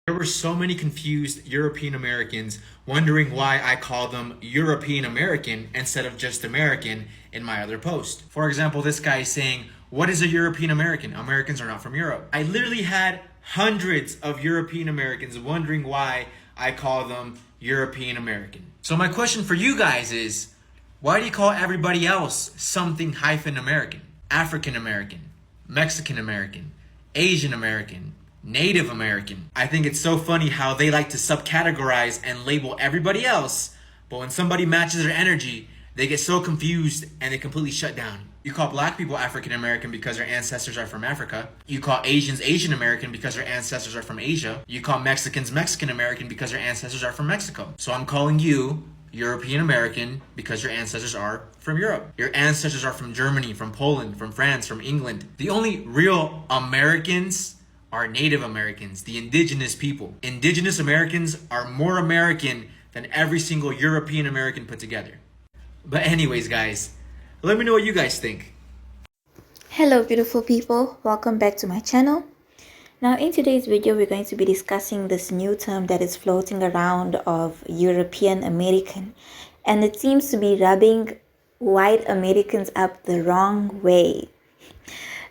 There were so many confused European Americans wondering why I call them European American instead of just American in my other post. For example, this guy is saying, "What is a European American? Americans are not from Europe." I literally had hundreds of European Americans wondering why I call them European American. So my question for you guys is, why do you call everybody else something hyphen American? African American, Mexican American, Asian American, Native American. I think it's so funny how they like to subcategorize and label everybody else, but when somebody matches their energy, they get so confused and they completely shut down. You call black people African American because their ancestors are from Africa. You call Asians Asian American because their ancestors are from Asia. You call Mexicans Mexican American because their ancestors are from Mexico. So I'm calling you European American because your ancestors are from Europe. Your ancestors are from Germany, from Poland, from France, from England. The only real Americans are Native Americans, the indigenous people. Indigenous Americans are more American than every single European American put together. But anyways, guys, let me know what you guys think. Hello beautiful people, welcome back to my channel. Now in today's video we're going to be discussing this new term that is floating around of European American, and it seems to be rubbing white Americans up the wrong way.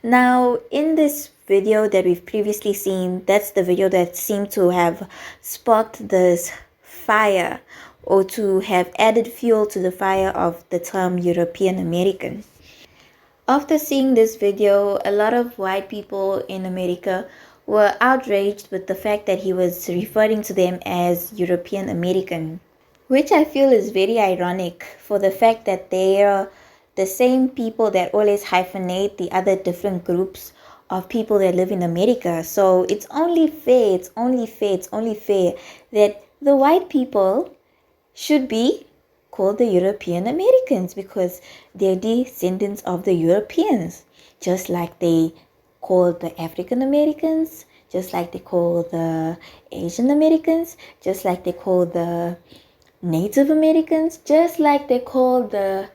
Now in this video that we've previously seen, that's the video that seemed to have sparked this fire or to have added fuel to the fire of the term European American. After seeing this video, a lot of white people in America were outraged with the fact that he was referring to them as European American, which I feel is very ironic for the fact that they are the same people that always hyphenate the other different groups of people that live in America. So it's only fair that the white people should be called the European Americans because they're descendants of the Europeans, just like they call the African Americans, just like they call the Asian Americans, just like they call the Native Americans, just like they call the,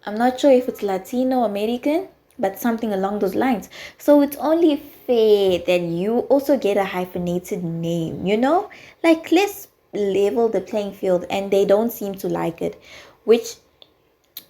I'm not sure if it's Latino American, but something along those lines. So it's only fair that you also get a hyphenated name, you know? Like, let's level the playing field, and they don't seem to like it, which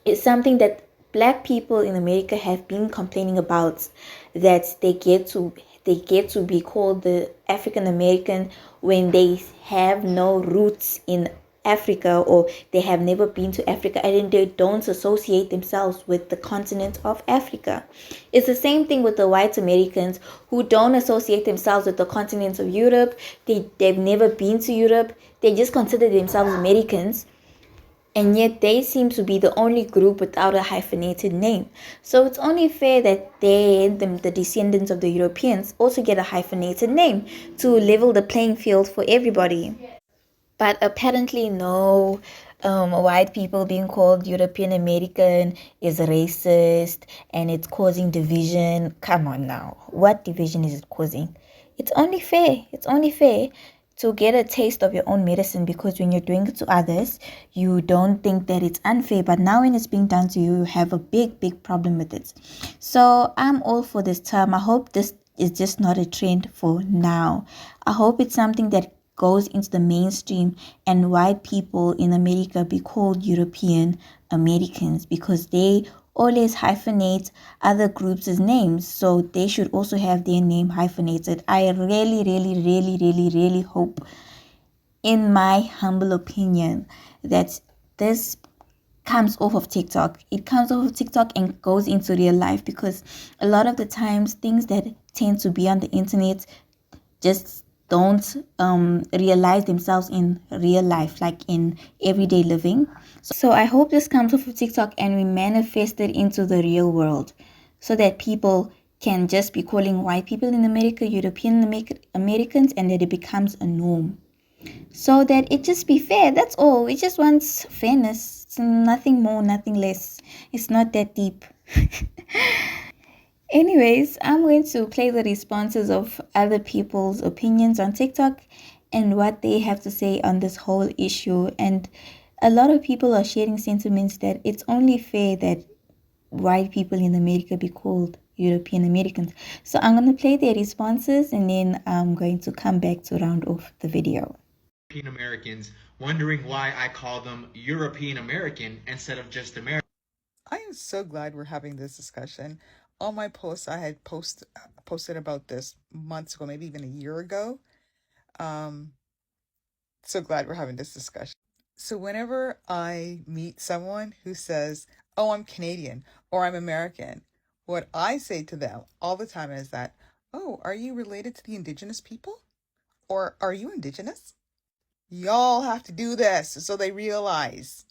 is something that black people in America have been complaining about, that they get to be called the African American when they have no roots in Africa, or they have never been to Africa, and they don't associate themselves with the continent of Africa. It's the same thing with the white Americans who don't associate themselves with the continent of Europe. They've never been to Europe. They just consider themselves Americans, and yet they seem to be the only group without a hyphenated name. So it's only fair that the descendants of the Europeans, also get a hyphenated name to level the playing field for everybody. But apparently no, white people being called European American is racist and it's causing division. Come on now. What division is it causing? It's only fair. It's only fair to get a taste of your own medicine, because when you're doing it to others, you don't think that it's unfair. But now when it's being done to you, you have a big problem with it. So I'm all for this term. I hope this is just not a trend for now. I hope it's something that goes into the mainstream and white people in America be called European Americans, because they always hyphenate other groups' names, so they should also have their name hyphenated. I really hope, in my humble opinion, that this comes off of TikTok. It comes off of TikTok and goes into real life, because a lot of the times things that tend to be on the internet just don't realize themselves in real life, like in everyday living. So I hope this comes off of TikTok and we manifest it into the real world, so that people can just be calling white people in America European Americans, and that it becomes a norm, so that it just be fair. That's all. We just want fairness. It's nothing more, nothing less. It's not that deep. Anyways, I'm going to play the responses of other people's opinions on TikTok and what they have to say on this whole issue. And a lot of people are sharing sentiments that it's only fair that white people in America be called European Americans. So I'm going to play their responses and then I'm going to come back to round off the video. European Americans wondering why I call them European American instead of just American. I am so glad we're having this discussion. On my post, I had posted about this months ago, maybe even a year ago. So glad we're having this discussion. So whenever I meet someone who says, "Oh, I'm Canadian" or "I'm American," what I say to them all the time is that, "Oh, are you related to the indigenous people? Or are you indigenous?" Y'all have to do this so they realize.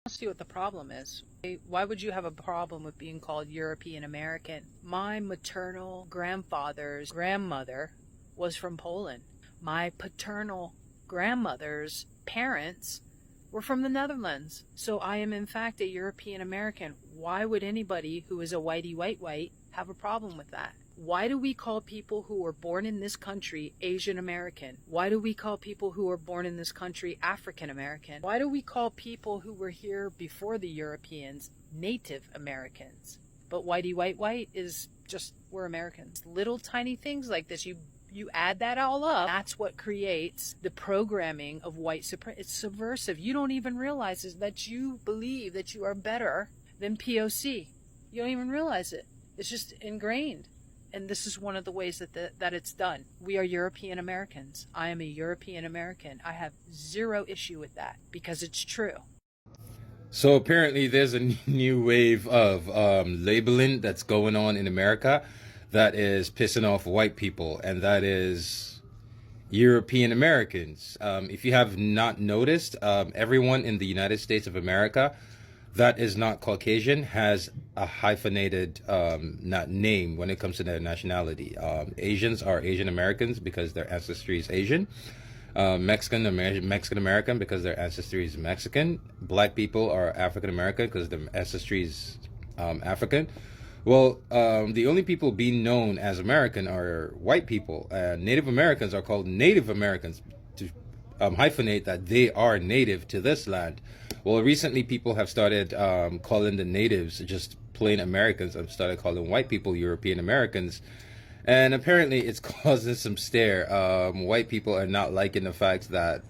See what the problem is. Why would you have a problem with being called European American? My maternal grandfather's grandmother was from Poland. My paternal grandmother's parents were from the Netherlands. So I am in fact a European American. Why would anybody who is a whitey white have a problem with that? Why do we call people who were born in this country Asian American? Why do we call people who were born in this country African American? Why do we call people who were here before the Europeans Native Americans? But whitey white is just, we're Americans. Little tiny things like this, you add that all up, that's what creates the programming of white supremacy. It's subversive. You don't even realize is that you believe that you are better than POC. You don't even realize it. It's just ingrained. And this is one of the ways that it's done. We are European Americans. I am a European American. I have zero issue with that because it's true. So apparently there's a new wave of labeling that's going on in America that is pissing off white people, and that is European Americans. If you have not noticed, everyone in the United States of America that is not Caucasian has a hyphenated not name when it comes to their nationality. Asians are Asian Americans because their ancestry is Asian. Mexican American because their ancestry is Mexican. Black people are African American because their ancestry is African. Well, the only people being known as American are white people. Native Americans are called Native Americans to hyphenate that they are native to this land. Well, recently people have started calling the natives just plain Americans and started calling white people European Americans. And apparently it's causing some stare. White people are not liking the fact that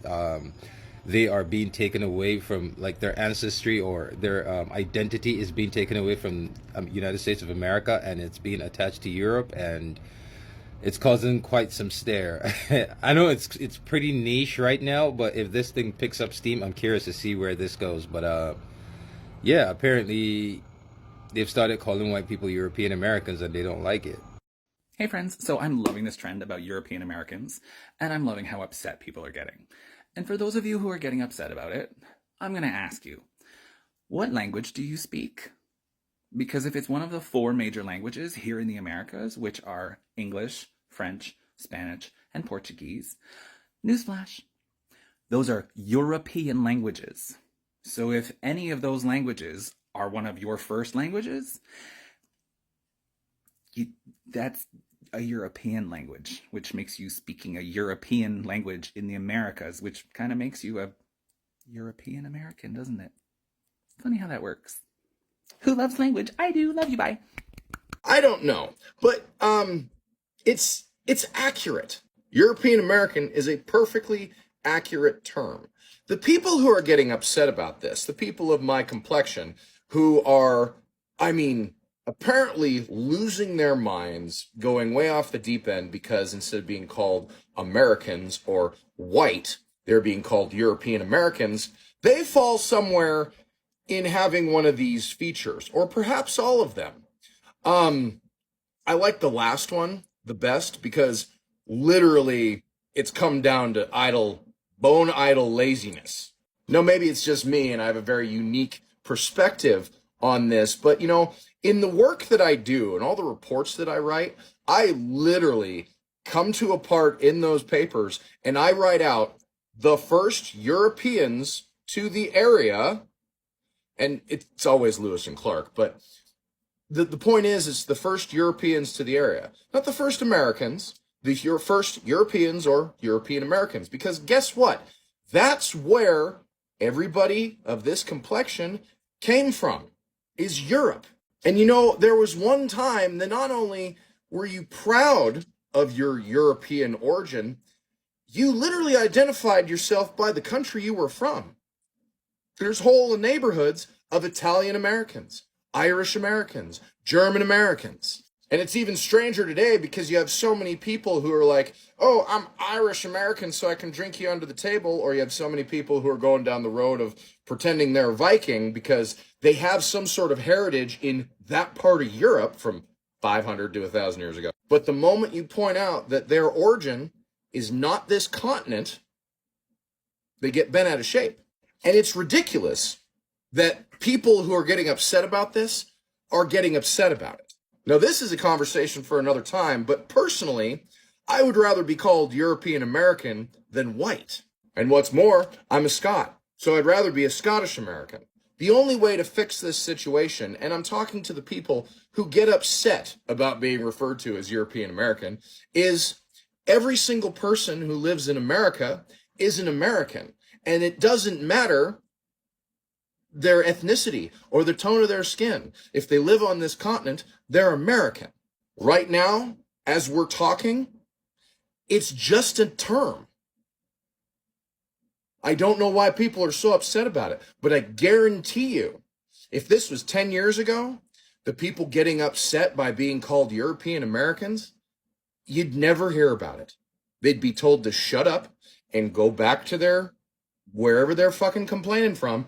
they are being taken away from like their ancestry, or their identity is being taken away from United States of America, and it's being attached to Europe, and it's causing quite some stare. I know it's pretty niche right now, but if this thing picks up steam, I'm curious to see where this goes. But yeah, apparently they've started calling white people European Americans and they don't like it. Hey friends, so I'm loving this trend about European Americans, and I'm loving how upset people are getting. And for those of you who are getting upset about it, I'm going to ask you, what language do you speak? Because if it's one of the 4 major languages here in the Americas, which are English, French, Spanish, and Portuguese, newsflash, those are European languages. So if any of those languages are one of your first languages, that's a European language, which makes you speaking a European language in the Americas, which kind of makes you a European American, doesn't it? Funny how that works. Who loves language? I do. Love you. Bye. I don't know, but it's accurate. European American is a perfectly accurate term. The people who are getting upset about this, the people of my complexion, who are, apparently losing their minds, going way off the deep end because instead of being called Americans or white, they're being called European Americans, they fall somewhere in having one of these features, or perhaps all of them. I like the last one the best because literally it's come down to bone idle laziness. No, maybe it's just me and I have a very unique perspective on this, but in the work that I do and all the reports that I write, I literally come to a part in those papers and I write out the first Europeans to the area, and it's always Lewis and Clark, but the point is it's the first Europeans to the area, not the first Americans, your first Europeans or European Americans, because guess what? That's where everybody of this complexion came from, is Europe. And you know, there was one time that not only were you proud of your European origin, you literally identified yourself by the country you were from. There's whole neighborhoods of Italian Americans, Irish Americans, German Americans. And it's even stranger today because you have so many people who are like, oh, I'm Irish American, so I can drink you under the table. Or you have so many people who are going down the road of pretending they're Viking because they have some sort of heritage in that part of Europe from 500 to 1,000 years ago. But the moment you point out that their origin is not this continent, they get bent out of shape. And it's ridiculous that people who are getting upset about this are getting upset about it. Now, this is a conversation for another time, but personally, I would rather be called European American than white. And what's more, I'm a Scot, so I'd rather be a Scottish American. The only way to fix this situation, and I'm talking to the people who get upset about being referred to as European American, is every single person who lives in America is an American. And it doesn't matter their ethnicity or the tone of their skin. If they live on this continent, they're American. Right now, as we're talking, it's just a term. I don't know why people are so upset about it, but I guarantee you, if this was 10 years ago, the people getting upset by being called European Americans, you'd never hear about it. They'd be told to shut up and go back to their wherever they're fucking complaining from,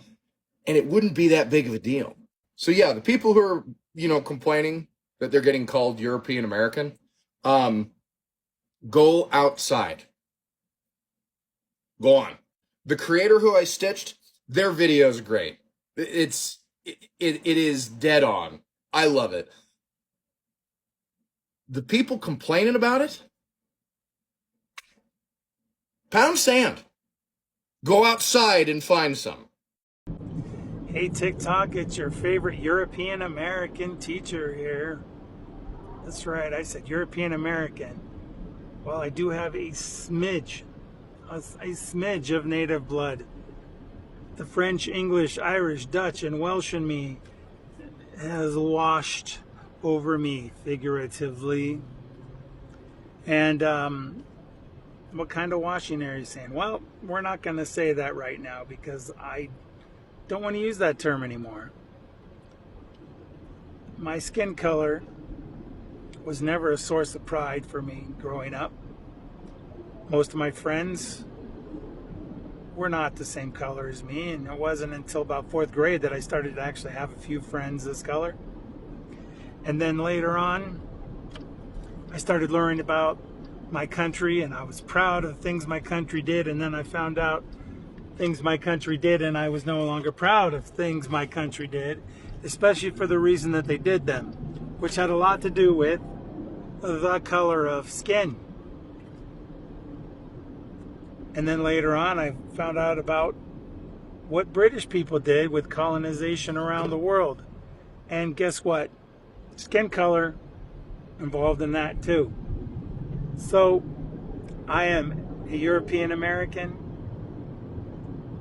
and it wouldn't be that big of a deal. So yeah, the people who are, complaining that they're getting called European American, go outside. Go on. The creator who I stitched, their video is great. It is dead on. I love it. The people complaining about it, pound sand. Go outside and find some. Hey TikTok, it's your favorite European American teacher here. That's right, I said European American. Well, I do have a smidge of native blood. The French, English, Irish, Dutch, and Welsh in me has washed over me figuratively. And what kind of washing are you saying? Well, we're not going to say that right now because I don't want to use that term anymore. My skin color was never a source of pride for me growing up. Most of my friends were not the same color as me, and it wasn't until about 4th grade that I started to actually have a few friends this color. And then later on, I started learning about my country, and I was proud of things my country did, and then I found out things my country did, and I was no longer proud of things my country did, especially for the reason that they did them, which had a lot to do with the color of skin. And then later on, I found out about what British people did with colonization around the world. And guess what? Skin color involved in that too. So I am a European American,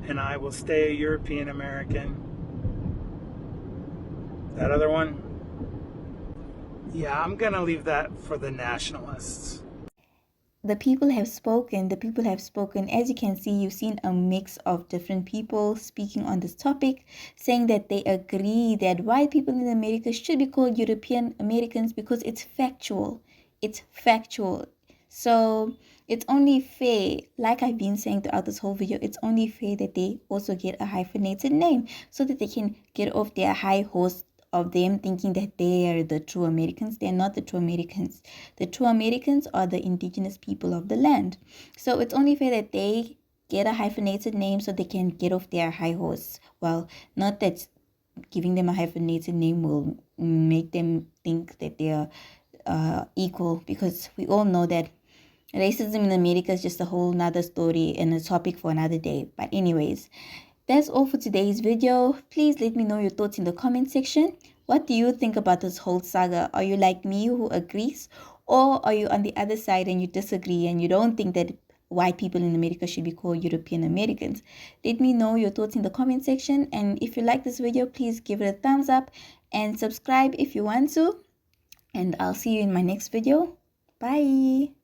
and I will stay a European American. That other one, yeah, I'm gonna leave that for the nationalists. The people have spoken. The people have spoken. As you can see, you've seen a mix of different people speaking on this topic, saying that they agree that white people in America should be called European Americans because it's factual. It's factual. So it's only fair, like I've been saying throughout this whole video, it's only fair that they also get a hyphenated name so that they can get off their high horse of them thinking that they are the true Americans. They're not the true Americans. The true Americans are the indigenous people of the land. So it's only fair that they get a hyphenated name so they can get off their high horse. Well, not that giving them a hyphenated name will make them think that they are equal, because we all know that racism in America is just a whole nother story and a topic for another day. But anyways, that's all for today's video. Please let me know your thoughts in the comment section. What do you think about this whole saga? Are you like me who agrees? Or are you on the other side and you disagree and you don't think that white people in America should be called European Americans? Let me know your thoughts in the comment section. And if you like this video, please give it a thumbs up and subscribe if you want to. And I'll see you in my next video. Bye.